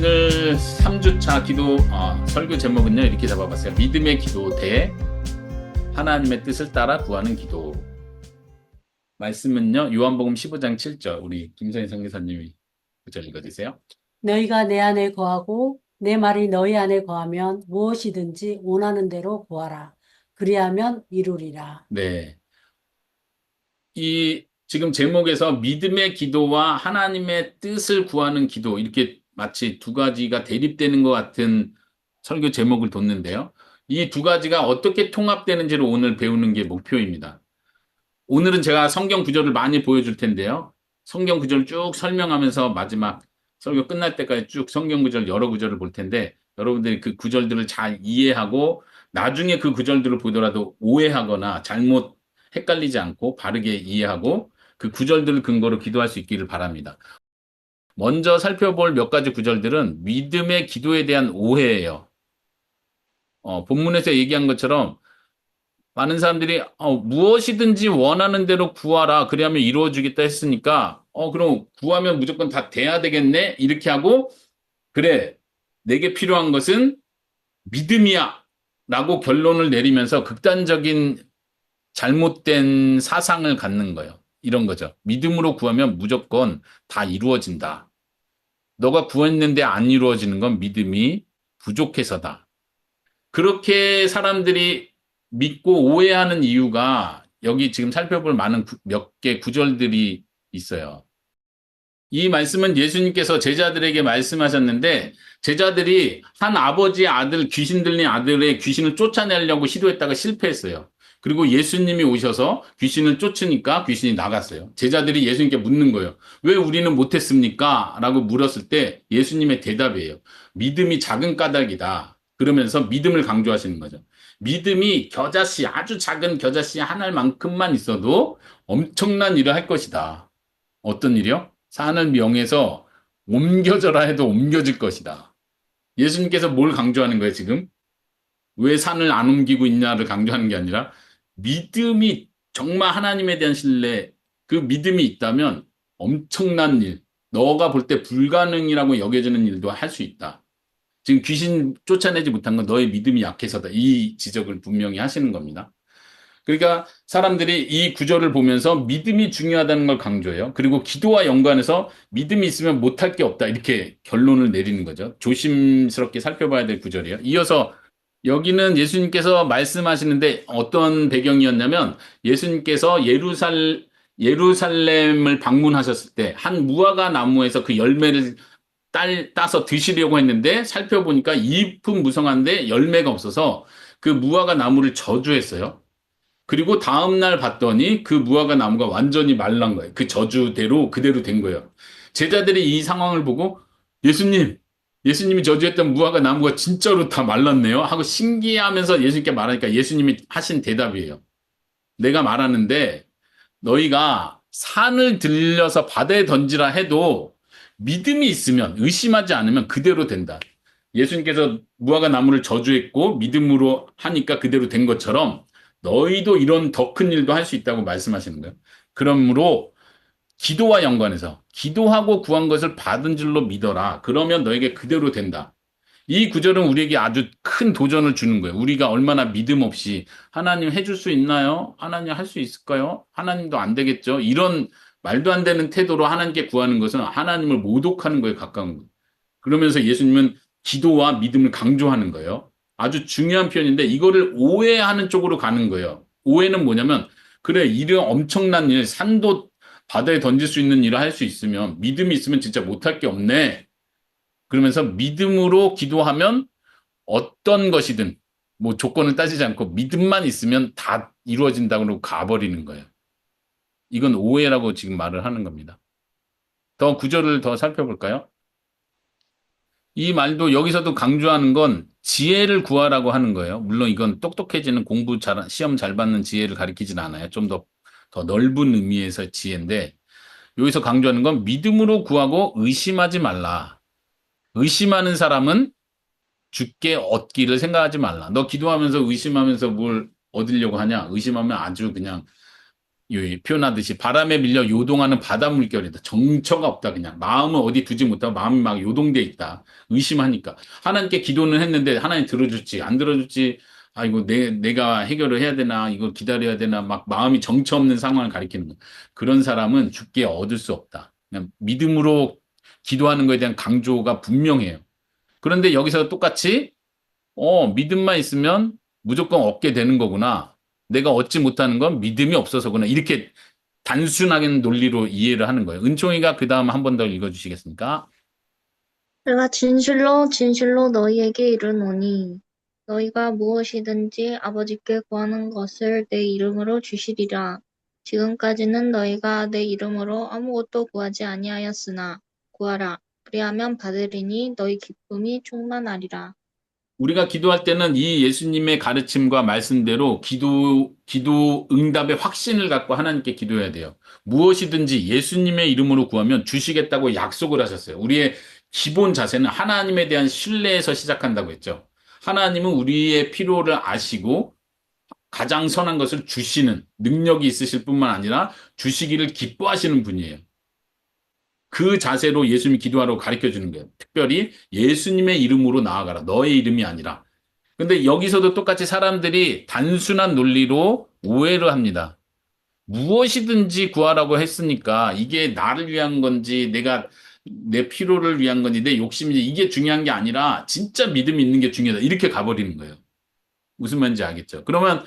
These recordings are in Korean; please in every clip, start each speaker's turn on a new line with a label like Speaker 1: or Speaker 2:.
Speaker 1: 오늘 3주차 기도 설교 제목은요 이렇게 잡아봤어요. 믿음의 기도 대 하나님의 뜻을 따라 구하는 기도. 말씀은요 요한복음 15장 7절 우리 김선희 선교사님이 9절 읽어주세요.
Speaker 2: 너희가 내 안에 거하고 내 말이 너희 안에 거하면 무엇이든지 원하는 대로 구하라. 그리하면 이루리라.
Speaker 1: 네, 이 지금 제목에서 믿음의 기도와 하나님의 뜻을 구하는 기도 이렇게 마치 두 가지가 대립되는 것 같은 설교 제목을 뒀는데요. 이 두 가지가 어떻게 통합되는지를 오늘 배우는 게 목표입니다. 오늘은 제가 성경 구절을 많이 보여줄 텐데요. 성경 구절을 쭉 설명하면서 마지막 설교 끝날 때까지 쭉 성경 구절 여러 구절을 볼 텐데 여러분들이 그 구절들을 잘 이해하고 나중에 그 구절들을 보더라도 오해하거나 잘못 헷갈리지 않고 바르게 이해하고 그 구절들을 근거로 기도할 수 있기를 바랍니다. 먼저 살펴볼 몇 가지 구절들은 믿음의 기도에 대한 오해예요. 본문에서 얘기한 것처럼 많은 사람들이 무엇이든지 원하는 대로 구하라. 그래야면 이루어지겠다 했으니까 그럼 구하면 무조건 다 돼야 되겠네. 이렇게 하고 그래 내게 필요한 것은 믿음이야. 라고 결론을 내리면서 극단적인 잘못된 사상을 갖는 거예요. 이런 거죠. 믿음으로 구하면 무조건 다 이루어진다. 너가 구했는데 안 이루어지는 건 믿음이 부족해서다. 그렇게 사람들이 믿고 오해하는 이유가 여기 지금 살펴볼 많은 몇 개 구절들이 있어요. 이 말씀은 예수님께서 제자들에게 말씀하셨는데 제자들이 한 아버지의 아들, 귀신 들린 아들의 귀신을 쫓아내려고 시도했다가 실패했어요. 그리고 예수님이 오셔서 귀신을 쫓으니까 귀신이 나갔어요. 제자들이 예수님께 묻는 거예요. 왜 우리는 못했습니까? 라고 물었을 때 예수님의 대답이에요. 믿음이 작은 까닭이다. 그러면서 믿음을 강조하시는 거죠. 믿음이 겨자씨, 아주 작은 겨자씨 하나만큼만 있어도 엄청난 일을 할 것이다. 어떤 일이요? 산을 명해서 옮겨져라 해도 옮겨질 것이다. 예수님께서 뭘 강조하는 거예요, 지금? 왜 산을 안 옮기고 있냐를 강조하는 게 아니라 믿음이 정말 하나님에 대한 신뢰, 그 믿음이 있다면 엄청난 일, 너가 볼 때 불가능이라고 여겨지는 일도 할 수 있다. 지금 귀신 쫓아내지 못한 건 너의 믿음이 약해서다. 이 지적을 분명히 하시는 겁니다. 그러니까 사람들이 이 구절을 보면서 믿음이 중요하다는 걸 강조해요. 그리고 기도와 연관해서 믿음이 있으면 못할 게 없다. 이렇게 결론을 내리는 거죠. 조심스럽게 살펴봐야 될 구절이에요. 이어서 여기는 예수님께서 말씀하시는데 어떤 배경이었냐면 예수님께서 예루살렘을 방문하셨을 때 한 무화과 나무에서 그 열매를 따서 드시려고 했는데 살펴보니까 잎은 무성한데 열매가 없어서 그 무화과 나무를 저주했어요. 그리고 다음날 봤더니 그 무화과 나무가 완전히 말란 거예요. 그 저주대로 그대로 된 거예요. 제자들이 이 상황을 보고 예수님이 저주했던 무화과 나무가 진짜로 다 말랐네요. 하고 신기해하면서 예수님께 말하니까 예수님이 하신 대답이에요. 내가 말하는데 너희가 산을 들려서 바다에 던지라 해도 믿음이 있으면 의심하지 않으면 그대로 된다. 예수님께서 무화과 나무를 저주했고 믿음으로 하니까 그대로 된 것처럼 너희도 이런 더 큰 일도 할 수 있다고 말씀하시는 거예요. 그러므로 기도와 연관해서 기도하고 구한 것을 받은 줄로 믿어라. 그러면 너에게 그대로 된다. 이 구절은 우리에게 아주 큰 도전을 주는 거예요. 우리가 얼마나 믿음 없이 하나님 해줄 수 있나요? 하나님 할 수 있을까요? 하나님도 안 되겠죠? 이런 말도 안 되는 태도로 하나님께 구하는 것은 하나님을 모독하는 거에 가까운 거예요. 그러면서 예수님은 기도와 믿음을 강조하는 거예요. 아주 중요한 표현인데 이거를 오해하는 쪽으로 가는 거예요. 오해는 뭐냐면 그래 이런 엄청난 일 산도 바다에 던질 수 있는 일을 할 수 있으면 믿음이 있으면 진짜 못할 게 없네. 그러면서 믿음으로 기도하면 어떤 것이든 뭐 조건을 따지지 않고 믿음만 있으면 다 이루어진다고 가버리는 거예요. 이건 오해라고 지금 말을 하는 겁니다. 더 구절을 더 살펴볼까요? 이 말도 여기서도 강조하는 건 지혜를 구하라고 하는 거예요. 물론 이건 똑똑해지는 시험 잘 받는 지혜를 가리키진 않아요. 좀 더 넓은 의미에서 지혜인데 여기서 강조하는 건 믿음으로 구하고 의심하지 말라. 의심하는 사람은 주께 얻기를 생각하지 말라. 너 기도하면서 의심하면서 뭘 얻으려고 하냐? 의심하면 아주 그냥 표현하듯이 바람에 밀려 요동하는 바다 물결이다. 정처가 없다. 그냥 마음은 어디 두지 못하고 마음이 막 요동돼 있다. 의심하니까 하나님께 기도는 했는데 하나님 들어줄지 안 들어줄지 아 이거 내가 해결을 해야 되나 이거 기다려야 되나 막 마음이 정처 없는 상황을 가리키는 거. 그런 사람은 주께 얻을 수 없다. 그냥 믿음으로 기도하는 것에 대한 강조가 분명해요. 그런데 여기서 똑같이 믿음만 있으면 무조건 얻게 되는 거구나. 내가 얻지 못하는 건 믿음이 없어서구나. 이렇게 단순하게 논리로 이해를 하는 거예요. 은총이가 그 다음 한 번 더 읽어주시겠습니까?
Speaker 3: 내가 진실로 진실로 너희에게 이르노니 너희가 무엇이든지 아버지께 구하는 것을 내 이름으로 주시리라. 지금까지는 너희가 내 이름으로 아무것도 구하지 아니하였으나 구하라. 그리하면 받으리니 너희 기쁨이 충만하리라.
Speaker 1: 우리가 기도할 때는 이 예수님의 가르침과 말씀대로 기도 응답의 확신을 갖고 하나님께 기도해야 돼요. 무엇이든지 예수님의 이름으로 구하면 주시겠다고 약속을 하셨어요. 우리의 기본 자세는 하나님에 대한 신뢰에서 시작한다고 했죠. 하나님은 우리의 필요를 아시고 가장 선한 것을 주시는 능력이 있으실 뿐만 아니라 주시기를 기뻐하시는 분이에요. 그 자세로 예수님이 기도하라고 가르쳐 주는 거예요. 특별히 예수님의 이름으로 나아가라. 너의 이름이 아니라. 근데 여기서도 똑같이 사람들이 단순한 논리로 오해를 합니다. 무엇이든지 구하라고 했으니까 이게 나를 위한 건지 내가 내 필요를 위한 건지 내 욕심인지 이게 중요한 게 아니라 진짜 믿음이 있는 게 중요하다. 이렇게 가버리는 거예요. 무슨 말인지 알겠죠? 그러면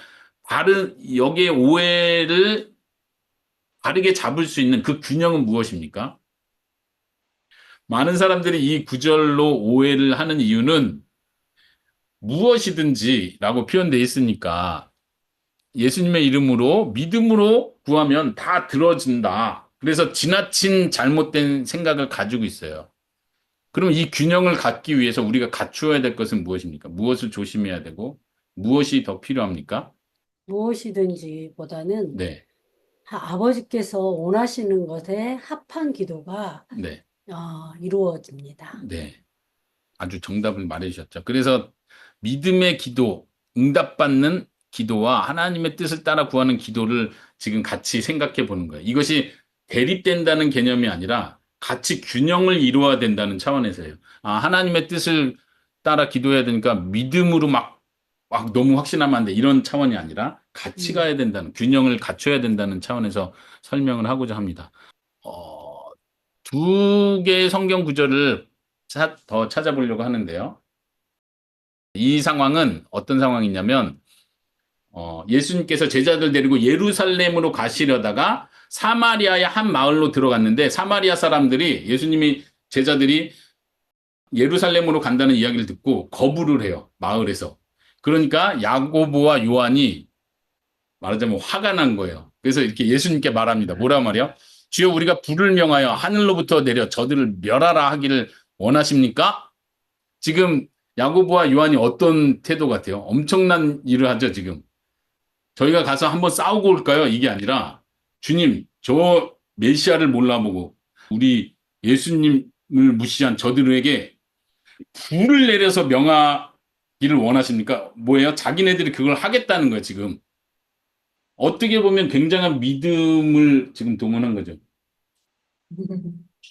Speaker 1: 여기에 오해를 바르게 잡을 수 있는 그 균형은 무엇입니까? 많은 사람들이 이 구절로 오해를 하는 이유는 무엇이든지라고 표현되어 있으니까 예수님의 이름으로 믿음으로 구하면 다 들어진다. 그래서 지나친 잘못된 생각을 가지고 있어요. 그럼 이 균형을 갖기 위해서 우리가 갖추어야 될 것은 무엇입니까? 무엇을 조심해야 되고 무엇이 더 필요합니까?
Speaker 2: 무엇이든지보다는
Speaker 1: 네,
Speaker 2: 아버지께서 원하시는 것에 합한 기도가
Speaker 1: 네,
Speaker 2: 이루어집니다.
Speaker 1: 네. 아주 정답을 말해 주셨죠. 그래서 믿음의 기도, 응답받는 기도와 하나님의 뜻을 따라 구하는 기도를 지금 같이 생각해 보는 거예요. 이것이 대립된다는 개념이 아니라 같이 균형을 이루어야 된다는 차원에서예요. 아, 하나님의 뜻을 따라 기도해야 되니까 믿음으로 막 너무 확신하면 안 돼. 이런 차원이 아니라 같이
Speaker 2: 음,
Speaker 1: 가야 된다는, 균형을 갖춰야 된다는 차원에서 설명을 하고자 합니다. 어, 두 개의 성경 구절을 더 찾아보려고 하는데요. 이 상황은 어떤 상황이냐면, 예수님께서 제자들 데리고 예루살렘으로 가시려다가 사마리아의 한 마을로 들어갔는데, 사마리아 사람들이, 제자들이 예루살렘으로 간다는 이야기를 듣고 거부를 해요, 마을에서. 그러니까 야고보와 요한이 말하자면 화가 난 거예요. 그래서 이렇게 예수님께 말합니다. 뭐라 말이요? 주여 우리가 불을 명하여 하늘로부터 내려 저들을 멸하라 하기를 원하십니까? 지금 야고보와 요한이 어떤 태도 같아요? 엄청난 일을 하죠, 지금. 저희가 가서 한번 싸우고 올까요? 이게 아니라 주님, 저 메시아를 몰라보고 우리 예수님을 무시한 저들에게 불을 내려서 명하기를 원하십니까? 뭐예요? 자기네들이 그걸 하겠다는 거예요, 지금. 어떻게 보면 굉장한 믿음을 지금 동원한 거죠.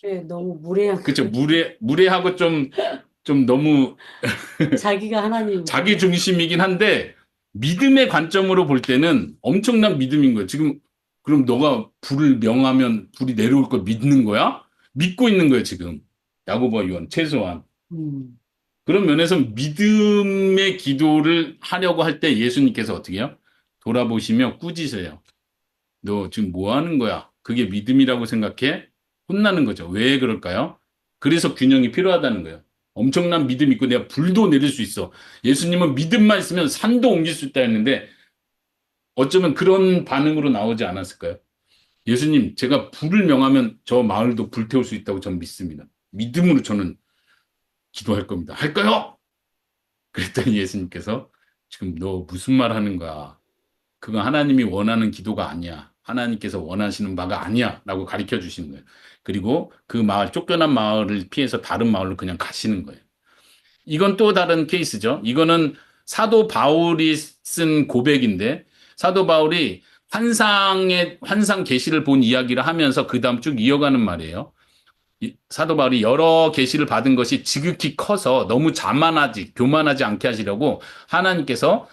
Speaker 2: 네, 너무 무례한
Speaker 1: 그렇죠.
Speaker 2: 거예요.
Speaker 1: 무례하고 좀 너무
Speaker 2: 자기가
Speaker 1: 자기
Speaker 2: 하나님이고.
Speaker 1: 중심이긴 한데 믿음의 관점으로 볼 때는 엄청난 믿음인 거예요. 지금 그럼 너가 불을 명하면 불이 내려올 걸 믿는 거야? 믿고 있는 거예요, 지금. 야고보와 요한 최소한.
Speaker 2: 음,
Speaker 1: 그런 면에서 믿음의 기도를 하려고 할 때 예수님께서 어떻게 해요? 돌아보시며 꾸짖으세요. 너 지금 뭐 하는 거야? 그게 믿음이라고 생각해? 혼나는 거죠. 왜 그럴까요? 그래서 균형이 필요하다는 거예요. 엄청난 믿음 있고 내가 불도 내릴 수 있어. 예수님은 믿음만 있으면 산도 옮길 수 있다 했는데 어쩌면 그런 반응으로 나오지 않았을까요? 예수님, 제가 불을 명하면 저 마을도 불태울 수 있다고 저는 믿습니다. 믿음으로 저는 기도할 겁니다. 할까요? 그랬더니 예수님께서 지금 너 무슨 말 하는 거야? 그건 하나님이 원하는 기도가 아니야. 하나님께서 원하시는 바가 아니야. 라고 가르쳐 주시는 거예요. 그리고 그 마을, 쫓겨난 마을을 피해서 다른 마을로 그냥 가시는 거예요. 이건 또 다른 케이스죠. 이거는 사도 바울이 쓴 고백인데, 사도 바울이 환상 계시를 본 이야기를 하면서 그 다음 쭉 이어가는 말이에요. 사도 바울이 여러 계시를 받은 것이 지극히 커서 너무 교만하지 않게 하시려고 하나님께서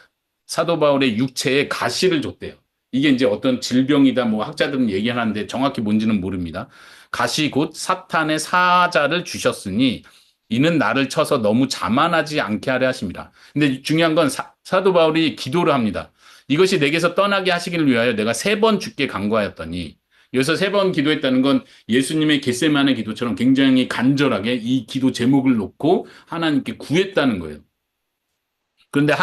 Speaker 1: 사도 바울의 육체에 가시를 줬대요. 이게 이제 어떤 질병이다, 뭐 학자들은 얘기하는데 정확히 뭔지는 모릅니다. 가시 곧 사탄의 사자를 주셨으니 이는 나를 쳐서 너무 자만하지 않게 하려 하십니다. 근데 중요한 건 사도 바울이 기도를 합니다. 이것이 내게서 떠나게 하시기를 위하여 내가 3번 주께 간구하였더니, 여기서 3번 기도했다는 건 예수님의 겟세마네 기도처럼 굉장히 간절하게 이 기도 제목을 놓고 하나님께 구했다는 거예요. 그런데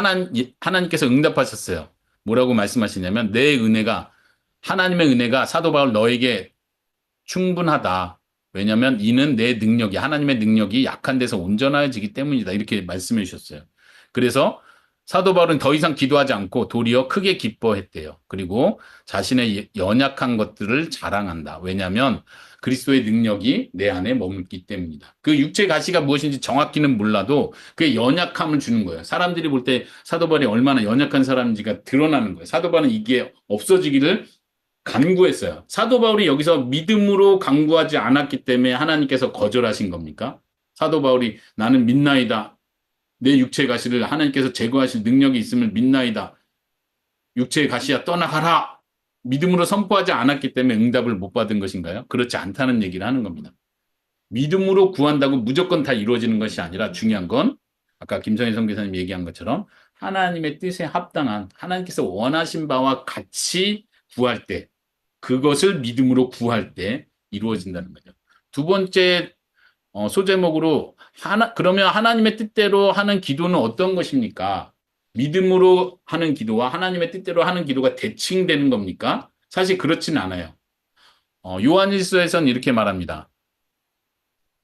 Speaker 1: 하나님께서 응답하셨어요. 뭐라고 말씀하시냐면, 하나님의 은혜가 사도 바울 너에게 충분하다. 왜냐하면 이는 하나님의 능력이 약한 데서 온전해지기 때문이다. 이렇게 말씀해 주셨어요. 그래서 사도 바울은 더 이상 기도하지 않고 도리어 크게 기뻐했대요. 그리고 자신의 연약한 것들을 자랑한다. 왜냐하면 그리스도의 능력이 내 안에 머물기 때문이다. 그 육체 가시가 무엇인지 정확히는 몰라도 그의 연약함을 주는 거예요. 사람들이 볼 때 사도 바울이 얼마나 연약한 사람인지가 드러나는 거예요. 사도 바울은 이게 없어지기를 간구했어요. 사도 바울이 여기서 믿음으로 간구하지 않았기 때문에 하나님께서 거절하신 겁니까? 사도 바울이 나는 믿나이다. 내 육체의 가시를 하나님께서 제거하실 능력이 있음을 믿나이다. 육체의 가시야 떠나가라. 믿음으로 선포하지 않았기 때문에 응답을 못 받은 것인가요? 그렇지 않다는 얘기를 하는 겁니다. 믿음으로 구한다고 무조건 다 이루어지는 것이 아니라 중요한 건 아까 김성희 선교사님 얘기한 것처럼 하나님의 뜻에 합당한 하나님께서 원하신 바와 같이 구할 때, 그것을 믿음으로 구할 때 이루어진다는 거죠. 두 번째 소제목으로 그러면 하나님의 뜻대로 하는 기도는 어떤 것입니까? 믿음으로 하는 기도와 하나님의 뜻대로 하는 기도가 대칭되는 겁니까? 사실 그렇진 않아요. 요한일서에서는 이렇게 말합니다.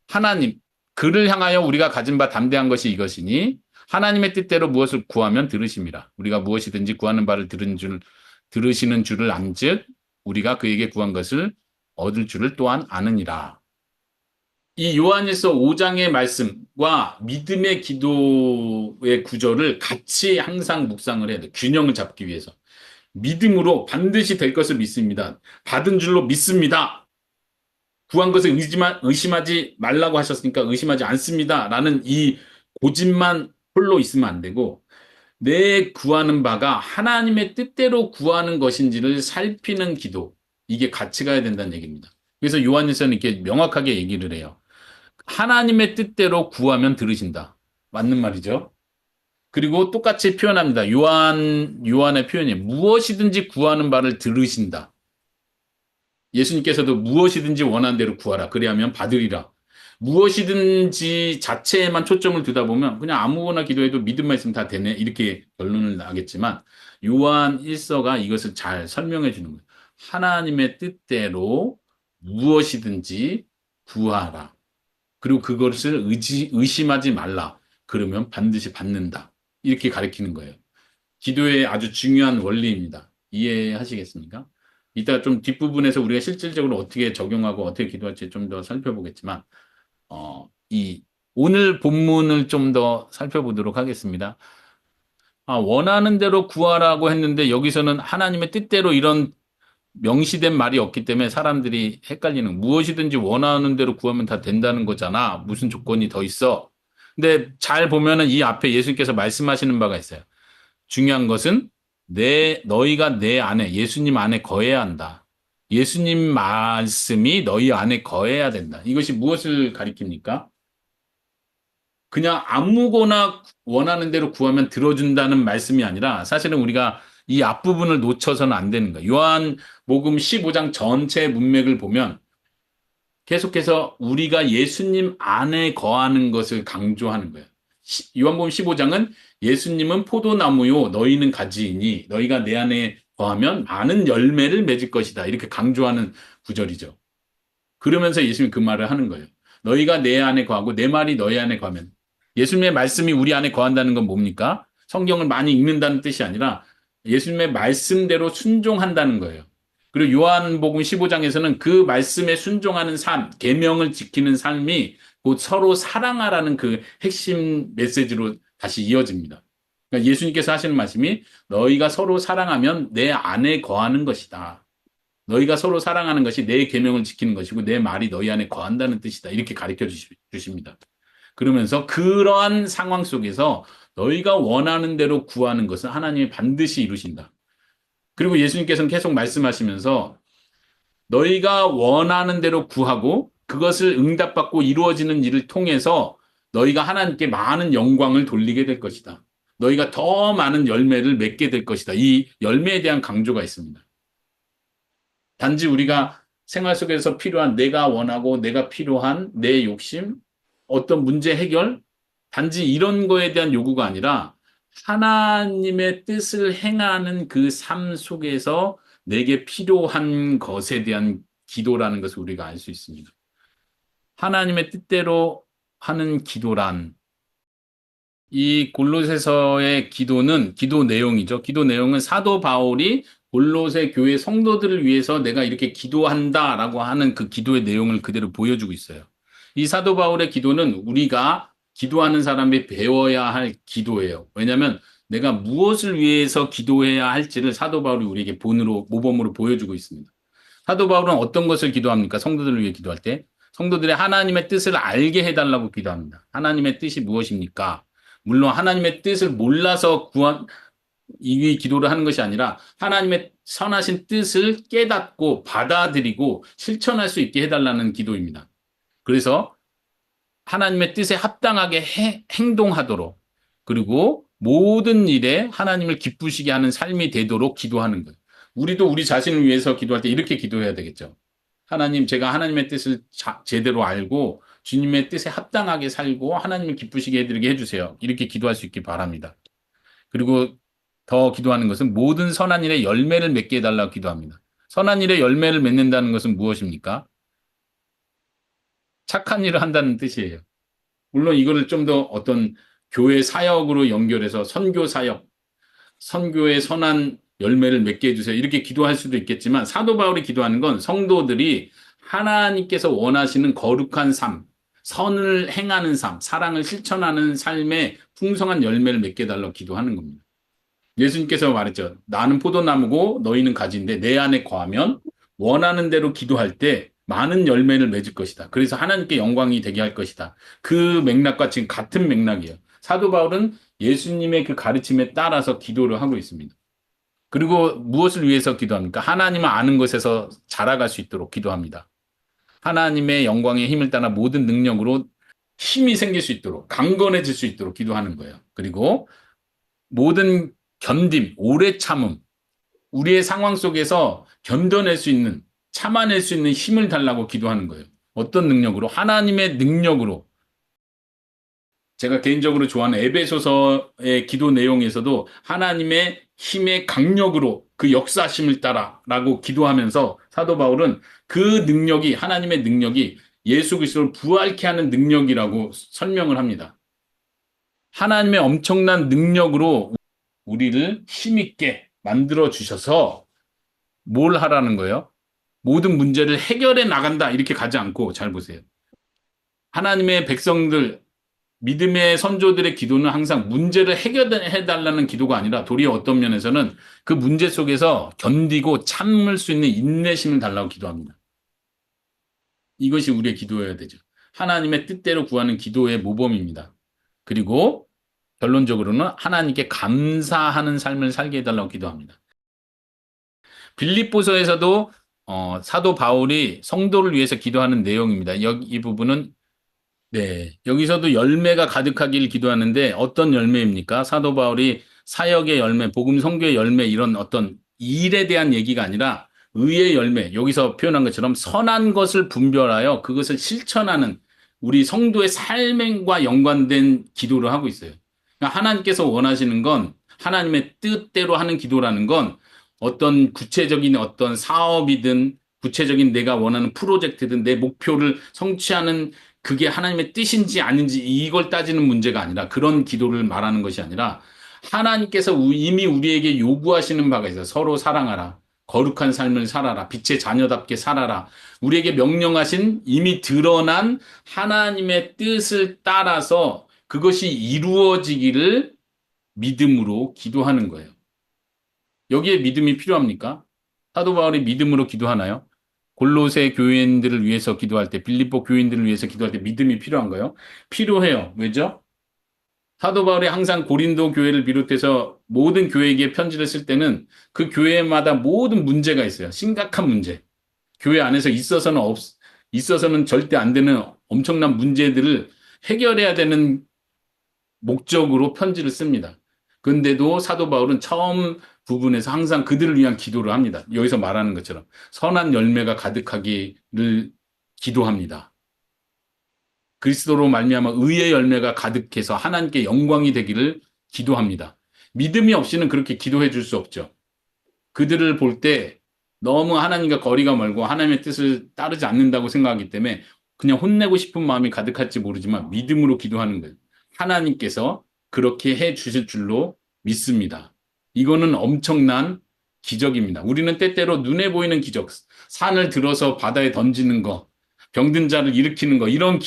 Speaker 1: 하나님, 그를 향하여 우리가 가진 바 담대한 것이 이것이니 하나님의 뜻대로 무엇을 구하면 들으심이라. 우리가 무엇이든지 구하는 바를 들으시는 줄을 안즉 우리가 그에게 구한 것을 얻을 줄을 또한 아느니라. 이 요한일서 5장의 말씀과 믿음의 기도의 구절을 같이 항상 묵상을 해야 돼요. 균형을 잡기 위해서. 믿음으로 반드시 될 것을 믿습니다. 받은 줄로 믿습니다. 구한 것을 의심하지 말라고 하셨으니까 의심하지 않습니다. 라는 이 고집만 홀로 있으면 안 되고, 내 구하는 바가 하나님의 뜻대로 구하는 것인지를 살피는 기도. 이게 같이 가야 된다는 얘기입니다. 그래서 요한일서는 이렇게 명확하게 얘기를 해요. 하나님의 뜻대로 구하면 들으신다. 맞는 말이죠. 그리고 똑같이 표현합니다. 요한의 표현이 무엇이든지 구하는 바를 들으신다. 예수님께서도 무엇이든지 원하는 대로 구하라. 그리하면 받으리라. 무엇이든지 자체에만 초점을 두다 보면 그냥 아무거나 기도해도 믿음만 있으면 다 되네. 이렇게 결론을 나겠지만 요한 1서가 이것을 잘 설명해 주는 거예요. 하나님의 뜻대로 무엇이든지 구하라. 그리고 그것을 의심하지 말라. 그러면 반드시 받는다. 이렇게 가르치는 거예요. 기도의 아주 중요한 원리입니다. 이해하시겠습니까? 이따 좀 뒷부분에서 우리가 실질적으로 어떻게 적용하고 어떻게 기도할지 좀 더 살펴보겠지만, 오늘 본문을 좀 더 살펴보도록 하겠습니다. 원하는 대로 구하라고 했는데 여기서는 하나님의 뜻대로 이런 명시된 말이 없기 때문에 사람들이 헷갈리는, 무엇이든지 원하는 대로 구하면 다 된다는 거잖아. 무슨 조건이 더 있어? 근데 잘 보면은 이 앞에 예수님께서 말씀하시는 바가 있어요. 중요한 것은 너희가 내 안에, 예수님 안에 거해야 한다. 예수님 말씀이 너희 안에 거해야 된다. 이것이 무엇을 가리킵니까? 그냥 아무거나 원하는 대로 구하면 들어준다는 말씀이 아니라 사실은 우리가 이 앞부분을 놓쳐서는 안 되는 거예요. 요한복음 15장 전체 문맥을 보면 계속해서 우리가 예수님 안에 거하는 것을 강조하는 거예요. 요한복음 15장은 예수님은 포도나무요 너희는 가지이니 너희가 내 안에 거하면 많은 열매를 맺을 것이다. 이렇게 강조하는 구절이죠. 그러면서 예수님이 그 말을 하는 거예요. 너희가 내 안에 거하고 내 말이 너희 안에 거하면, 예수님의 말씀이 우리 안에 거한다는 건 뭡니까? 성경을 많이 읽는다는 뜻이 아니라 예수님의 말씀대로 순종한다는 거예요. 그리고 요한복음 15장에서는 그 말씀에 순종하는 삶, 계명을 지키는 삶이 곧 서로 사랑하라는 그 핵심 메시지로 다시 이어집니다. 그러니까 예수님께서 하시는 말씀이 너희가 서로 사랑하면 내 안에 거하는 것이다. 너희가 서로 사랑하는 것이 내 계명을 지키는 것이고 내 말이 너희 안에 거한다는 뜻이다. 이렇게 가르쳐 주십니다. 그러면서 그러한 상황 속에서 너희가 원하는 대로 구하는 것은 하나님이 반드시 이루신다. 그리고 예수님께서는 계속 말씀하시면서 너희가 원하는 대로 구하고 그것을 응답받고 이루어지는 일을 통해서 너희가 하나님께 많은 영광을 돌리게 될 것이다. 너희가 더 많은 열매를 맺게 될 것이다. 이 열매에 대한 강조가 있습니다. 단지 우리가 생활 속에서 필요한 내가 원하고 내가 필요한 내 욕심, 어떤 문제 해결, 단지 이런 거에 대한 요구가 아니라 하나님의 뜻을 행하는 그 삶 속에서 내게 필요한 것에 대한 기도라는 것을 우리가 알 수 있습니다. 하나님의 뜻대로 하는 기도란 이 골로새서의 기도는 기도 내용이죠. 기도 내용은 사도 바울이 골로새 교회 성도들을 위해서 내가 이렇게 기도한다라고 하는 그 기도의 내용을 그대로 보여주고 있어요. 이 사도 바울의 기도는 우리가 기도하는 사람이 배워야 할 기도예요. 왜냐하면 내가 무엇을 위해서 기도해야 할지를 사도 바울이 우리에게 모범으로 보여주고 있습니다. 사도 바울은 어떤 것을 기도합니까? 성도들을 위해 기도할 때 성도들의 하나님의 뜻을 알게 해달라고 기도합니다. 하나님의 뜻이 무엇입니까? 물론 하나님의 뜻을 몰라서 이 기도를 하는 것이 아니라 하나님의 선하신 뜻을 깨닫고 받아들이고 실천할 수 있게 해달라는 기도입니다. 그래서 하나님의 뜻에 합당하게 행동하도록 그리고 모든 일에 하나님을 기쁘시게 하는 삶이 되도록 기도하는 거예요. 우리도 우리 자신을 위해서 기도할 때 이렇게 기도해야 되겠죠. 하나님, 제가 하나님의 뜻을 제대로 알고 주님의 뜻에 합당하게 살고 하나님을 기쁘시게 해드리게 해주세요. 이렇게 기도할 수 있기 바랍니다. 그리고 더 기도하는 것은 모든 선한 일에 열매를 맺게 해달라고 기도합니다. 선한 일에 열매를 맺는다는 것은 무엇입니까? 착한 일을 한다는 뜻이에요. 물론 이거를 좀 더 어떤 교회 사역으로 연결해서 선교 사역, 선교의 선한 열매를 맺게 해주세요. 이렇게 기도할 수도 있겠지만 사도 바울이 기도하는 건 성도들이 하나님께서 원하시는 거룩한 삶, 선을 행하는 삶, 사랑을 실천하는 삶에 풍성한 열매를 맺게 해달라고 기도하는 겁니다. 예수님께서 말했죠. 나는 포도나무고 너희는 가지인데 내 안에 거하면 원하는 대로 기도할 때 많은 열매를 맺을 것이다. 그래서 하나님께 영광이 되게 할 것이다. 그 맥락과 지금 같은 맥락이에요. 사도 바울은 예수님의 그 가르침에 따라서 기도를 하고 있습니다. 그리고 무엇을 위해서 기도합니까? 하나님을 아는 것에서 자라갈 수 있도록 기도합니다. 하나님의 영광의 힘을 따라 모든 능력으로 힘이 생길 수 있도록 강건해질 수 있도록 기도하는 거예요. 그리고 모든 견딤, 오래 참음, 우리의 상황 속에서 견뎌낼 수 있는, 참아낼 수 있는 힘을 달라고 기도하는 거예요. 어떤 능력으로? 하나님의 능력으로. 제가 개인적으로 좋아하는 에베소서의 기도 내용에서도 하나님의 힘의 강력으로 그 역사심을 따라라고 기도하면서 사도 바울은 그 능력이 하나님의 능력이 예수 그리스도를 부활케 하는 능력이라고 설명을 합니다. 하나님의 엄청난 능력으로 우리를 힘있게 만들어 주셔서 뭘 하라는 거예요? 모든 문제를 해결해 나간다 이렇게 가지 않고 잘 보세요. 하나님의 백성들 믿음의 선조들의 기도는 항상 문제를 해결해 달라는 기도가 아니라 도리어 어떤 면에서는 그 문제 속에서 견디고 참을 수 있는 인내심을 달라고 기도합니다. 이것이 우리의 기도여야 되죠. 하나님의 뜻대로 구하는 기도의 모범입니다. 그리고 결론적으로는 하나님께 감사하는 삶을 살게 해달라고 기도합니다. 빌립보서에서도 사도 바울이 성도를 위해서 기도하는 내용입니다. 이 부분은 여기서도 열매가 가득하길 기도하는데 어떤 열매입니까? 사도 바울이 사역의 열매, 복음 선교의 열매 이런 어떤 일에 대한 얘기가 아니라 의의 열매, 여기서 표현한 것처럼 선한 것을 분별하여 그것을 실천하는 우리 성도의 삶과 연관된 기도를 하고 있어요. 그러니까 하나님께서 원하시는 건 하나님의 뜻대로 하는 기도라는 건 어떤 구체적인 어떤 사업이든 구체적인 내가 원하는 프로젝트든 내 목표를 성취하는 그게 하나님의 뜻인지 아닌지 이걸 따지는 문제가 아니라 그런 기도를 말하는 것이 아니라 하나님께서 이미 우리에게 요구하시는 바가 있어요. 서로 사랑하라. 거룩한 삶을 살아라. 빛의 자녀답게 살아라. 우리에게 명령하신 이미 드러난 하나님의 뜻을 따라서 그것이 이루어지기를 믿음으로 기도하는 거예요. 여기에 믿음이 필요합니까? 사도 바울이 믿음으로 기도하나요? 골로새 교인들을 위해서 기도할 때, 빌립보 교인들을 위해서 기도할 때 믿음이 필요한가요? 필요해요. 왜죠? 사도 바울이 항상 고린도 교회를 비롯해서 모든 교회에게 편지를 쓸 때는 그 교회마다 모든 문제가 있어요. 심각한 문제. 교회 안에서 있어서는 절대 안 되는 엄청난 문제들을 해결해야 되는 목적으로 편지를 씁니다. 근데도 사도 바울은 처음 부분에서 항상 그들을 위한 기도를 합니다. 여기서 말하는 것처럼 선한 열매가 가득하기를 기도합니다. 그리스도로 말미암아 의의 열매가 가득해서 하나님께 영광이 되기를 기도합니다. 믿음이 없이는 그렇게 기도해 줄 수 없죠. 그들을 볼 때 너무 하나님과 거리가 멀고 하나님의 뜻을 따르지 않는다고 생각하기 때문에 그냥 혼내고 싶은 마음이 가득할지 모르지만 믿음으로 기도하는 거예요. 하나님께서 그렇게 해 주실 줄로 믿습니다. 이거는 엄청난 기적입니다. 우리는 때때로 눈에 보이는 기적, 산을 들어서 바다에 던지는 거, 병든 자를 일으키는 거, 이런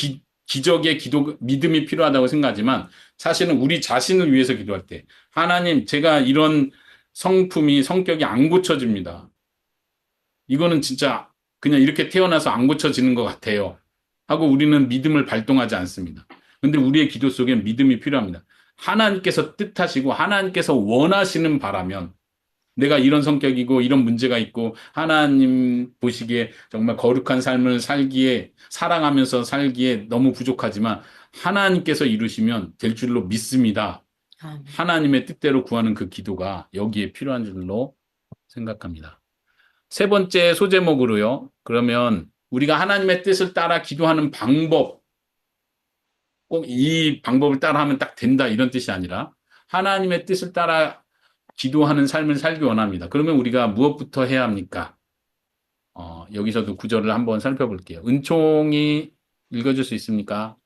Speaker 1: 기적의 믿음이 필요하다고 생각하지만 사실은 우리 자신을 위해서 기도할 때 하나님, 제가 이런 성격이 안 고쳐집니다. 이거는 진짜 그냥 이렇게 태어나서 안 고쳐지는 것 같아요. 하고 우리는 믿음을 발동하지 않습니다. 근데 우리의 기도 속엔 믿음이 필요합니다. 하나님께서 뜻하시고 하나님께서 원하시는 바라면 내가 이런 성격이고 이런 문제가 있고 하나님 보시기에 정말 거룩한 삶을 살기에 사랑하면서 살기에 너무 부족하지만 하나님께서 이루시면 될 줄로 믿습니다.
Speaker 2: 아멘.
Speaker 1: 하나님의 뜻대로 구하는 그 기도가 여기에 필요한 줄로 생각합니다. 세 번째 소제목으로요. 그러면 우리가 하나님의 뜻을 따라 기도하는 방법, 꼭 이 방법을 따라 하면 딱 된다 이런 뜻이 아니라 하나님의 뜻을 따라 기도하는 삶을 살기 원합니다. 그러면 우리가 무엇부터 해야 합니까? 여기서도 구절을 한번 살펴볼게요. 은총이 읽어줄 수 있습니까?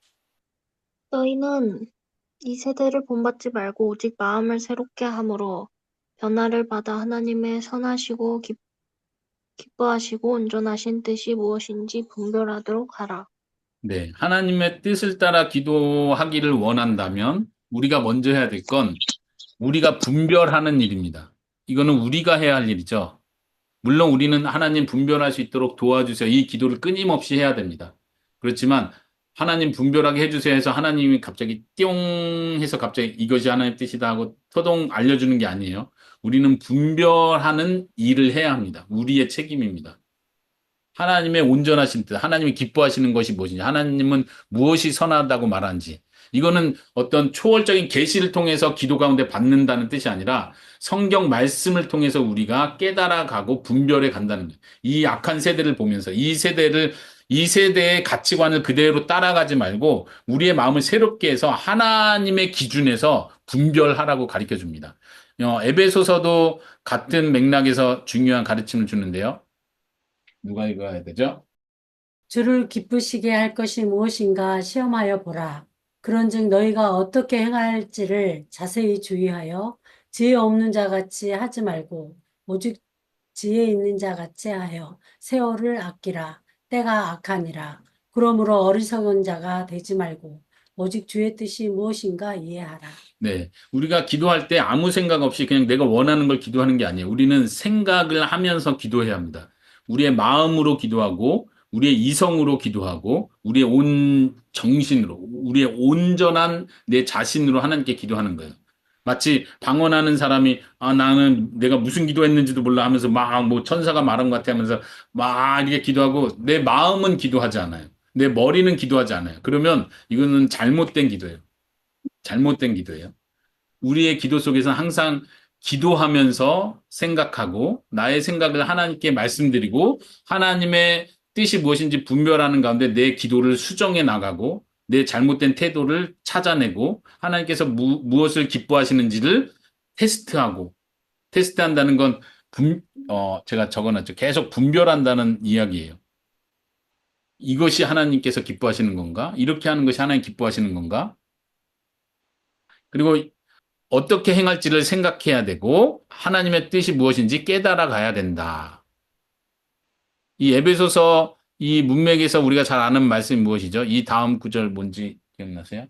Speaker 3: 너희는 이 세대를 본받지 말고 오직 마음을 새롭게 함으로 변화를 받아 하나님의 선하시고 기뻐하시고 온전하신 뜻이 무엇인지 분별하도록 하라.
Speaker 1: 네, 하나님의 뜻을 따라 기도하기를 원한다면 우리가 먼저 해야 될 건 우리가 분별하는 일입니다. 이거는 우리가 해야 할 일이죠. 물론 우리는 하나님 분별할 수 있도록 도와주세요. 이 기도를 끊임없이 해야 됩니다. 그렇지만 하나님 분별하게 해주세요 해서 하나님이 갑자기 띵 해서 갑자기 이것이 하나님의 뜻이다 하고 터동 알려주는 게 아니에요. 우리는 분별하는 일을 해야 합니다. 우리의 책임입니다. 하나님의 온전하신 뜻, 하나님이 기뻐하시는 것이 무엇인지, 하나님은 무엇이 선하다고 말하는지, 이거는 어떤 초월적인 계시를 통해서 기도 가운데 받는다는 뜻이 아니라 성경 말씀을 통해서 우리가 깨달아가고 분별해 간다는 거예요. 이 악한 세대를 보면서 이 세대의 가치관을 그대로 따라가지 말고 우리의 마음을 새롭게 해서 하나님의 기준에서 분별하라고 가르쳐 줍니다. 에베소서도 같은 맥락에서 중요한 가르침을 주는데요. 누가 읽어야 되죠?
Speaker 2: 주를 기쁘시게 할 것이 무엇인가 시험하여 보라. 그런즉 너희가 어떻게 행할지를 자세히 주의하여 지혜 없는 자 같이 하지 말고 오직 지혜 있는 자 같이 하여 세월을 아끼라. 때가 악하니라. 그러므로 어리석은 자가 되지 말고 오직 주의 뜻이 무엇인가 이해하라.
Speaker 1: 네. 우리가 기도할 때 아무 생각 없이 그냥 내가 원하는 걸 기도하는 게 아니에요. 우리는 생각을 하면서 기도해야 합니다. 우리의 마음으로 기도하고, 우리의 이성으로 기도하고, 우리의 온 정신으로, 우리의 온전한 내 자신으로 하나님께 기도하는 거예요. 마치 방언하는 사람이, 나는 내가 무슨 기도했는지도 몰라 하면서 막 뭐 천사가 말한 것 같아 하면서 막 이렇게 기도하고, 내 마음은 기도하지 않아요. 내 머리는 기도하지 않아요. 그러면 이거는 잘못된 기도예요. 잘못된 기도예요. 우리의 기도 속에서는 항상 기도하면서 생각하고 나의 생각을 하나님께 말씀드리고 하나님의 뜻이 무엇인지 분별하는 가운데 내 기도를 수정해 나가고 내 잘못된 태도를 찾아내고 하나님께서 무엇을 기뻐하시는지를 테스트한다는 건 제가 적어놨죠. 계속 분별한다는 이야기예요. 이것이 하나님께서 기뻐하시는 건가? 이렇게 하는 것이 하나님 기뻐하시는 건가? 그리고 어떻게 행할지를 생각해야 되고 하나님의 뜻이 무엇인지 깨달아 가야 된다. 이 에베소서 이 문맥에서 우리가 잘 아는 말씀이 무엇이죠? 이 다음 구절 뭔지 기억나세요?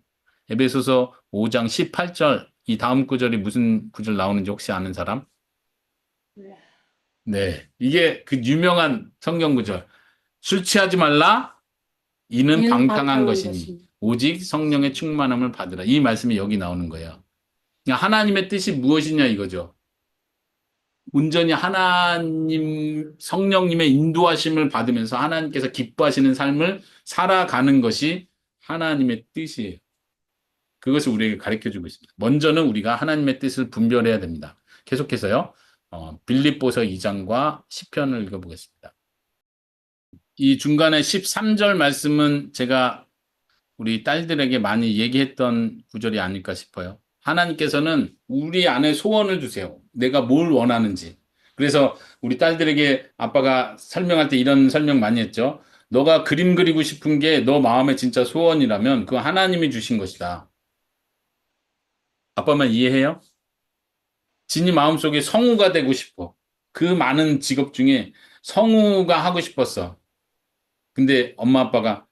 Speaker 1: 에베소서 5장 18절 이 다음 구절이 무슨 구절 나오는지 혹시 아는 사람? 네. 이게 그 유명한 성경 구절. 술 취하지 말라. 이는
Speaker 2: 이는
Speaker 1: 방탕한
Speaker 2: 방탕한
Speaker 1: 것이니
Speaker 2: 것입니다.
Speaker 1: 오직 성령의 충만함을 받으라. 이 말씀이 여기 나오는 거예요. 그러니까 하나님의 뜻이 무엇이냐 이거죠. 온전히 하나님 성령님의 인도하심을 받으면서 하나님께서 기뻐하시는 삶을 살아가는 것이 하나님의 뜻이에요. 그것을 우리에게 가르쳐 주고 있습니다. 먼저는 우리가 하나님의 뜻을 분별해야 됩니다. 계속해서요. 빌립보서 2장과 10편을 읽어보겠습니다. 이 중간에 13절 말씀은 제가 우리 딸들에게 많이 얘기했던 구절이 아닐까 싶어요. 하나님께서는 우리 안에 소원을 주세요. 내가 뭘 원하는지. 그래서 우리 딸들에게 아빠가 설명할 때 이런 설명 많이 했죠. 너가 그림 그리고 싶은 게 너 마음의 진짜 소원이라면 그거 하나님이 주신 것이다. 아빠만 이해해요? 진이 마음속에 성우가 되고 싶어. 그 많은 직업 중에 성우가 하고 싶었어. 근데 엄마 아빠가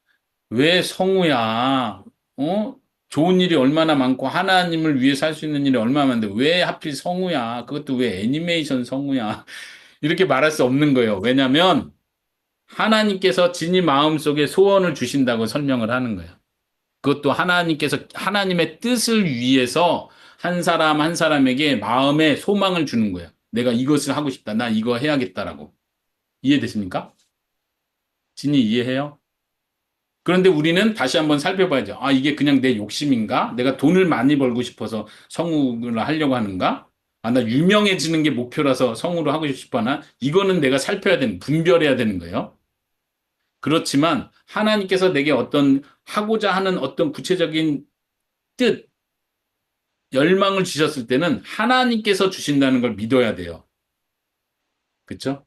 Speaker 1: 왜 성우야? 어? 좋은 일이 얼마나 많고 하나님을 위해 살 수 있는 일이 얼마나 많은데 왜 하필 성우야? 그것도 왜 애니메이션 성우야? 이렇게 말할 수 없는 거예요. 왜냐하면 하나님께서 진이 마음속에 소원을 주신다고 설명을 하는 거예요. 그것도 하나님께서 하나님의 뜻을 위해서 한 사람 한 사람에게 마음의 소망을 주는 거예요. 내가 이것을 하고 싶다. 나 이거 해야겠다라고. 이해되십니까? 진이 이해해요? 그런데 우리는 다시 한번 살펴봐야죠. 아, 이게 그냥 내 욕심인가? 내가 돈을 많이 벌고 싶어서 성우를 하려고 하는가? 아, 나 유명해지는 게 목표라서 성우를 하고 싶어 하나? 이거는 내가 살펴야 되는, 분별해야 되는 거예요. 그렇지만 하나님께서 내게 어떤 하고자 하는 어떤 구체적인 뜻, 열망을 주셨을 때는 하나님께서 주신다는 걸 믿어야 돼요. 그렇죠?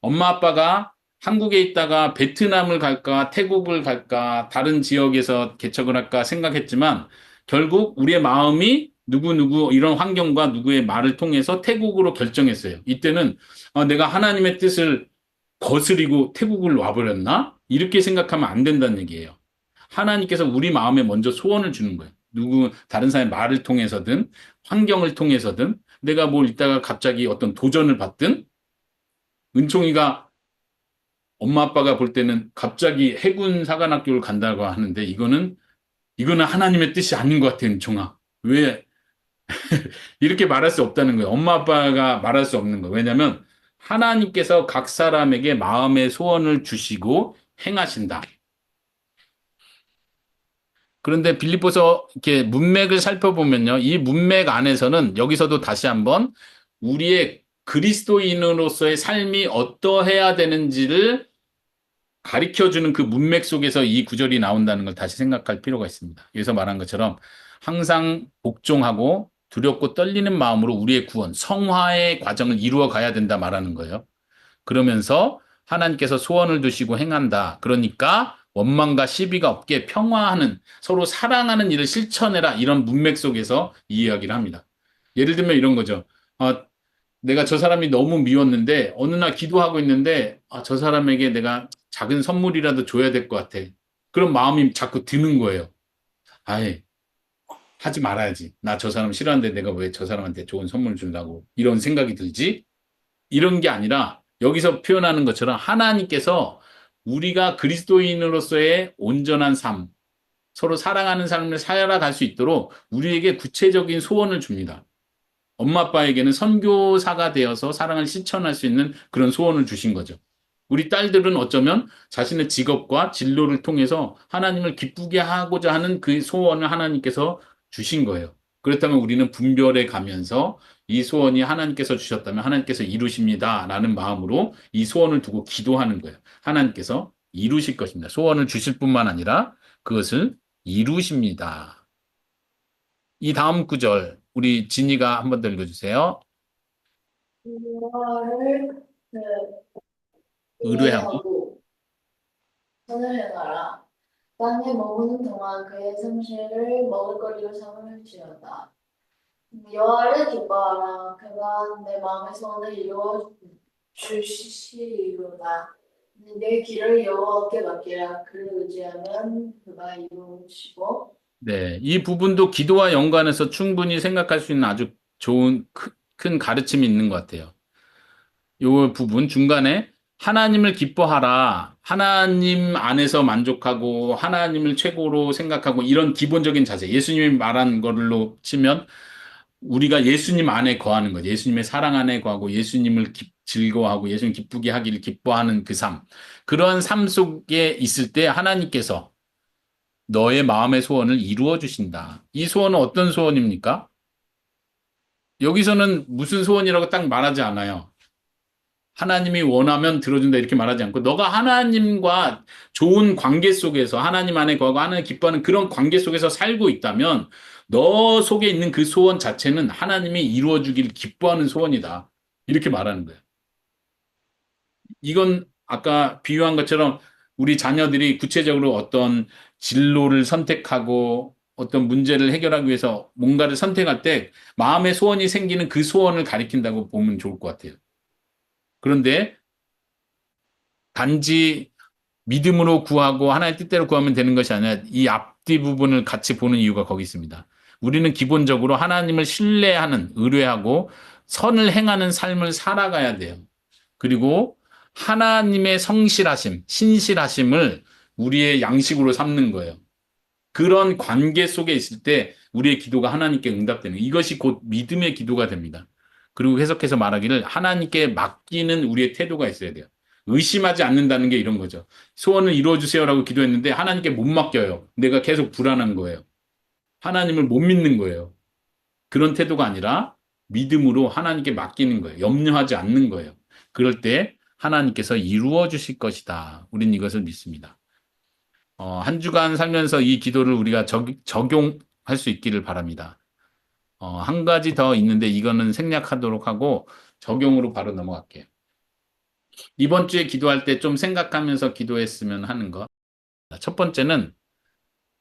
Speaker 1: 엄마 아빠가 한국에 있다가 베트남을 갈까, 태국을 갈까, 다른 지역에서 개척을 할까 생각했지만 결국 우리의 마음이 누구 이런 환경과 누구의 말을 통해서 태국으로 결정했어요. 이때는 내가 하나님의 뜻을 거스리고 태국을 와버렸나? 이렇게 생각하면 안 된다는 얘기예요. 하나님께서 우리 마음에 먼저 소원을 주는 거예요. 다른 사람의 말을 통해서든, 환경을 통해서든, 내가 뭘 있다가 갑자기 어떤 도전을 받든, 은총이가 엄마 아빠가 볼 때는 갑자기 해군 사관학교를 간다고 하는데 이거는 하나님의 뜻이 아닌 것 같아, 은총아. 왜 이렇게 말할 수 없다는 거예요. 엄마 아빠가 말할 수 없는 거예요. 왜냐하면 하나님께서 각 사람에게 마음의 소원을 주시고 행하신다. 그런데 빌립보서 이렇게 문맥을 살펴보면요. 이 문맥 안에서는 여기서도 다시 한번 우리의 그리스도인으로서의 삶이 어떠해야 되는지를 가르쳐주는 그 문맥 속에서 이 구절이 나온다는 걸 다시 생각할 필요가 있습니다. 여기서 말한 것처럼 항상 복종하고 두렵고 떨리는 마음으로 우리의 구원, 성화의 과정을 이루어 가야 된다 말하는 거예요. 그러면서 하나님께서 소원을 두시고 행한다. 그러니까 원망과 시비가 없게 평화하는 서로 사랑하는 일을 실천해라. 이런 문맥 속에서 이 이야기를 합니다. 예를 들면 이런 거죠. 어, 내가 저 사람이 너무 미웠는데 어느 날 기도하고 있는데 저 사람에게 내가 작은 선물이라도 줘야 될 것 같아. 그런 마음이 자꾸 드는 거예요. 아예 하지 말아야지. 나 저 사람 싫어하는데 내가 왜 저 사람한테 좋은 선물 준다고 이런 생각이 들지? 이런 게 아니라 여기서 표현하는 것처럼 하나님께서 우리가 그리스도인으로서의 온전한 삶, 서로 사랑하는 삶을 살아갈 수 있도록 우리에게 구체적인 소원을 줍니다. 엄마 아빠에게는 선교사가 되어서 사랑을 실천할 수 있는 그런 소원을 주신 거죠. 우리 딸들은 어쩌면 자신의 직업과 진로를 통해서 하나님을 기쁘게 하고자 하는 그 소원을 하나님께서 주신 거예요. 그렇다면 우리는 분별해 가면서 이 소원이 하나님께서 주셨다면 하나님께서 이루십니다. 라는 마음으로 이 소원을 두고 기도하는 거예요. 하나님께서 이루실 것입니다. 소원을 주실 뿐만 아니라 그것을 이루십니다. 이 다음 구절 우리 진이가 한 번 더 읽어주세요.
Speaker 4: 유월을
Speaker 1: 의뢰하고
Speaker 4: 이해하고 선을 행하라. 땅에 머무는 동안 그의 생실을 먹을거리로 삼을지어다. 여호와를 기뻐하라. 그가 내 마음의 소원을 이루어 주시리로다. 내 길을 여호와께 맡기라. 그를 의지하면 그가 이루시고
Speaker 1: 네, 이 부분도 기도와 연관해서 충분히 생각할 수 있는 아주 좋은 큰 가르침이 있는 것 같아요. 요 부분 중간에 하나님을 기뻐하라. 하나님 안에서 만족하고 하나님을 최고로 생각하고 이런 기본적인 자세. 예수님이 말한 걸로 치면 우리가 예수님 안에 거하는 것, 예수님의 사랑 안에 거하고 예수님을 즐거워하고 예수님 기쁘게 하기를 기뻐하는 그 삶. 그런 삶 속에 있을 때 하나님께서 너의 마음의 소원을 이루어 주신다. 이 소원은 어떤 소원입니까? 여기서는 무슨 소원이라고 딱 말하지 않아요. 하나님이 원하면 들어준다 이렇게 말하지 않고 너가 하나님과 좋은 관계 속에서 하나님 안에 거하고 하나님 기뻐하는 그런 관계 속에서 살고 있다면 너 속에 있는 그 소원 자체는 하나님이 이루어 주길 기뻐하는 소원이다. 이렇게 말하는 거예요. 이건 아까 비유한 것처럼 우리 자녀들이 구체적으로 어떤 진로를 선택하고 어떤 문제를 해결하기 위해서 뭔가를 선택할 때 마음의 소원이 생기는 그 소원을 가리킨다고 보면 좋을 것 같아요. 그런데 단지 믿음으로 구하고 하나의 뜻대로 구하면 되는 것이 아니라 이 앞뒤 부분을 같이 보는 이유가 거기 있습니다. 우리는 기본적으로 하나님을 신뢰하는, 의뢰하고 선을 행하는 삶을 살아가야 돼요. 그리고 하나님의 성실하심, 신실하심을 우리의 양식으로 삼는 거예요. 그런 관계 속에 있을 때 우리의 기도가 하나님께 응답되는 이것이 곧 믿음의 기도가 됩니다. 그리고 해석해서 말하기를 하나님께 맡기는 우리의 태도가 있어야 돼요. 의심하지 않는다는 게 이런 거죠. 소원을 이루어 주세요라고 기도했는데 하나님께 못 맡겨요. 내가 계속 불안한 거예요. 하나님을 못 믿는 거예요. 그런 태도가 아니라 믿음으로 하나님께 맡기는 거예요. 염려하지 않는 거예요. 그럴 때 하나님께서 이루어 주실 것이다. 우린 이것을 믿습니다. 한 주간 살면서 이 기도를 우리가 적용할 수 있기를 바랍니다. 한 가지 더 있는데 이거는 생략하도록 하고 적용으로 바로 넘어갈게요. 이번 주에 기도할 때 좀 생각하면서 기도했으면 하는 것. 첫 번째는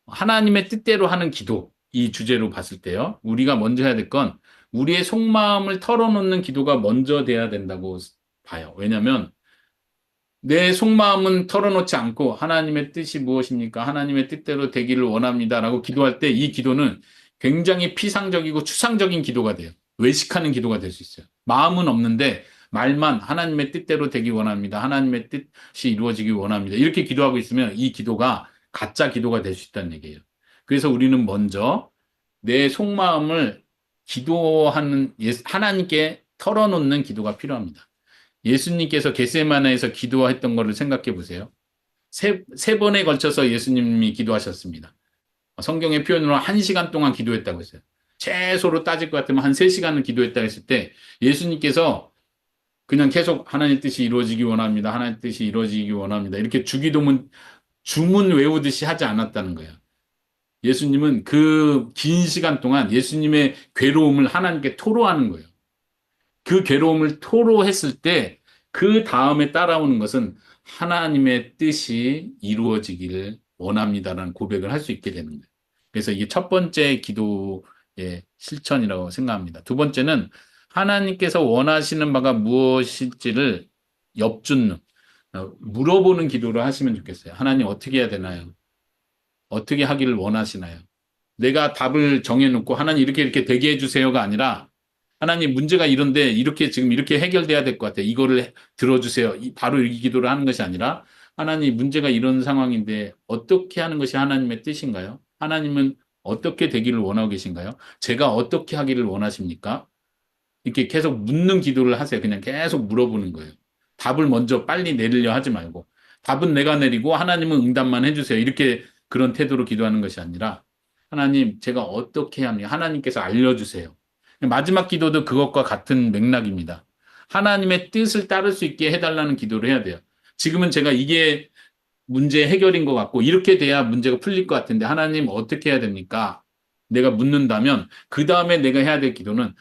Speaker 1: 하나님의 뜻대로 하는 기도. 이 주제로 봤을 때요. 우리가 먼저 해야 될 건 우리의 속마음을 털어놓는 기도가 먼저 돼야 된다고 봐요. 왜냐하면 내 속마음은 털어놓지 않고 하나님의 뜻이 무엇입니까? 하나님의 뜻대로 되기를 원합니다라고 기도할 때 이 기도는 굉장히 피상적이고 추상적인 기도가 돼요. 외식하는 기도가 될 수 있어요. 마음은 없는데 말만 하나님의 뜻대로 되기 원합니다. 하나님의 뜻이 이루어지기 원합니다. 이렇게 기도하고 있으면 이 기도가 가짜 기도가 될 수 있다는 얘기예요. 그래서 우리는 먼저 내 속마음을 기도하는 하나님께 털어놓는 기도가 필요합니다. 예수님께서 겟세마네에서 기도했던 것을 생각해 보세요. 세 번에 걸쳐서 예수님이 기도하셨습니다. 성경의 표현으로 1시간 동안 기도했다고 했어요. 최소로 따질 것 같으면 한 3시간을 기도했다고 했을 때 예수님께서 그냥 계속 하나님 뜻이 이루어지기 원합니다. 하나님 뜻이 이루어지기 원합니다. 이렇게 주문 외우듯이 하지 않았다는 거예요. 예수님은 그 긴 시간 동안 예수님의 괴로움을 하나님께 토로하는 거예요. 그 괴로움을 토로했을 때 그 다음에 따라오는 것은 하나님의 뜻이 이루어지기를 원합니다라는 고백을 할 수 있게 되는 거예요. 그래서 이게 첫 번째 기도의 실천이라고 생각합니다. 두 번째는 하나님께서 원하시는 바가 무엇일지를 엽줍는, 물어보는 기도를 하시면 좋겠어요. 하나님 어떻게 해야 되나요? 어떻게 하기를 원하시나요? 내가 답을 정해놓고 하나님 이렇게 되게 해주세요가 아니라 하나님 문제가 이런데 지금 이렇게 해결돼야 될 것 같아요. 이거를 들어주세요. 바로 이 기도를 하는 것이 아니라 하나님 문제가 이런 상황인데 어떻게 하는 것이 하나님의 뜻인가요? 하나님은 어떻게 되기를 원하고 계신가요? 제가 어떻게 하기를 원하십니까? 이렇게 계속 묻는 기도를 하세요. 그냥 계속 물어보는 거예요. 답을 먼저 빨리 내리려 하지 말고 답은 내가 내리고 하나님은 응답만 해주세요. 이렇게 그런 태도로 기도하는 것이 아니라 하나님 제가 어떻게 해야 합니까? 하나님께서 알려주세요. 마지막 기도도 그것과 같은 맥락입니다. 하나님의 뜻을 따를 수 있게 해달라는 기도를 해야 돼요. 지금은 제가 이게 문제 해결인 것 같고 이렇게 돼야 문제가 풀릴 것 같은데 하나님 어떻게 해야 됩니까? 내가 묻는다면 그 다음에 내가 해야 될 기도는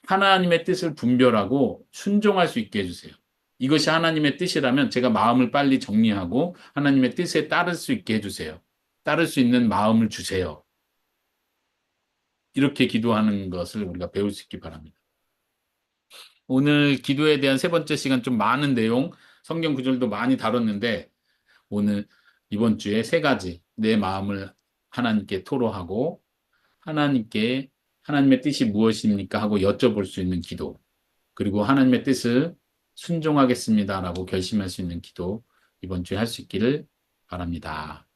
Speaker 1: 하나님의 뜻을 분별하고 순종할 수 있게 해주세요. 이것이 하나님의 뜻이라면 제가 마음을 빨리 정리하고 하나님의 뜻에 따를 수 있게 해주세요. 따를 수 있는 마음을 주세요. 이렇게 기도하는 것을 우리가 배울 수 있기 바랍니다. 오늘 기도에 대한 세 번째 시간 좀 많은 내용, 성경 구절도 많이 다뤘는데 오늘 이번 주에 세 가지 내 마음을 하나님께 토로하고 하나님께 하나님의 뜻이 무엇입니까? 하고 여쭤볼 수 있는 기도. 그리고 하나님의 뜻을 순종하겠습니다라고 결심할 수 있는 기도 이번 주에 할 수 있기를 바랍니다.